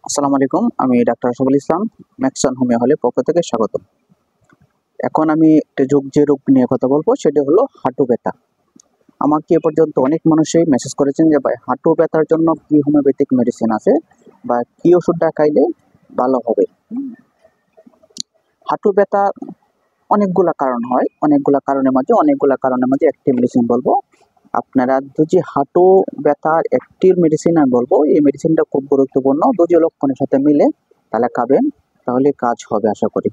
আসসালামু আলাইকুম। আমি doctor Ashraful Islam, Maxon homeo হলের পক্ষ থেকে স্বাগতম। এখন আমি একটা যে রোগ নিয়ে কথা বলবো সেটা হলো হাঁটু ব্যথা। আমাকে এ পর্যন্ত অনেক মানুষই মেসেজ করেছেন যে ভাই হাঁটু ব্যথার জন্য কি হোমিওপ্যাথিক মেডিসিন আছে বা কি ওষুধটা খাইলে ভালো হবে। হাঁটু ব্যথা অনেকগুলা কারণ হয়, অনেকগুলা কারণের মাঝে একটি মেডিসিন বলবো। আপনারা যদি হাঁটু ব্যথার একটি মেডিসিন আমি বলবো, এই মেডিসিনটা খুব গুরুত্বপূর্ণ। যদি লক্ষণের সাথে মিলে তাহলে খাবেন, তাহলে কাজ হবে আশা করি।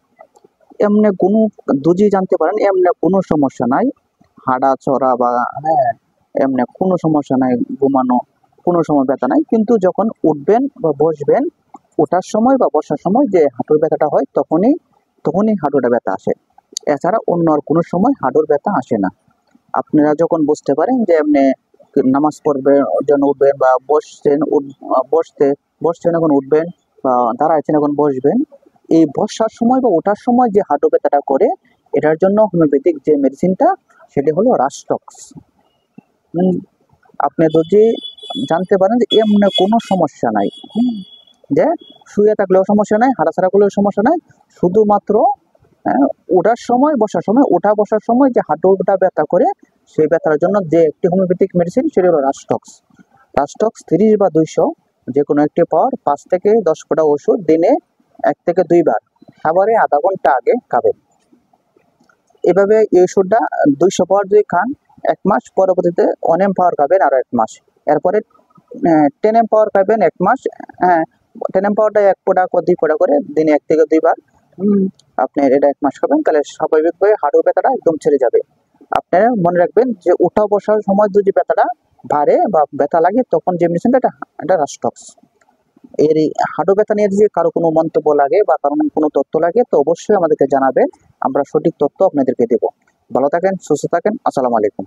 এমনি কোনো যদি জানতে পারেন এমনি কোনো সমস্যা নাই, হাঁটা চড়া বা হ্যাঁ এমনি কোনো সমস্যা নাই, ঘুমানো কোনো সময় ব্যথা নাই, কিন্তু যখন উঠবেন বা বসবেন, ওঠার সময় বা বসার সময় যে হাঁটুর ব্যথাটা হয় তখনই তখনই হাঁটুটা ব্যথা আসে। এছাড়া অন্য আর কোনো সময় হাঁটুর ব্যথা আসে না। আপনারা যখন বুঝতে পারেন যে এমনি নামাজ পড়বেন জন্য উঠবেন বা বসছেন এখন উঠবেন বা দাঁড়াইছেন এখন বসবেন, এই বসার সময় বা ওঠার সময় যে হাঁটু ব্যথাটা করে, এটার জন্য হোমিওপ্যাথিক যে মেডিসিনটা সেটা হলো রাস্টক্স। আপনি যদি জানতে পারেন যে এমনি কোনো সমস্যা নাই, যে শুয়ে থাকলেও সমস্যা নাই, হাঁটাছাড়া করলেও সমস্যা নাই, শুধুমাত্র ওঠার সময় বসার সময়, ওঠা বসার সময় যে হাঁটুটা ব্যথা করে, সেই ব্যথার জন্য যে একটি হোমিওপ্যাথিক মেডিসিন সেটা হলো রাস্টক্স। রাস্টক্স 30 বা 200 যে কোনো একটি পাওয়ার 5 থেকে 10 ফোঁটা ওষুধ দিনে 1 থেকে 2 বার খাবারে আধা ঘন্টা আগে খাবেন। এভাবে এই ওষুধটা 200 পাওয়ার যদি খান 1 মাস, পরবর্তীতে 1 এম পাওয়ার খাবেন আরো 1 মাস, এরপরে 10 এম পাওয়ার খাবেন 1 মাস। হ্যাঁ, 10 এম পাওয়ারটা 1 ফোঁটা 2 ফোঁটা করে দিনে 1 থেকে 2 বার আপনি এটা 1 মাস খাবেন, তাহলে স্বাভাবিকভাবে হাঁটুর ব্যথাটা একদম ছেড়ে যাবে। আপনারা মনে রাখবেন যে ওঠা বসার সময় যদি ব্যথাটা বাড়ে বা ব্যথা লাগে তখন যে মেডিসিনটা এটা রাস্টক্স। এর এই হাঁটু ব্যথা নিয়ে যদি কারো কোনো মন্তব্য লাগে বা কারো কোনো তথ্য লাগে তো অবশ্যই আমাদেরকে জানাবেন, আমরা সঠিক তথ্য আপনাদেরকে দেব। ভালো থাকেন, সুস্থ থাকেন, আসসালামু আলাইকুম।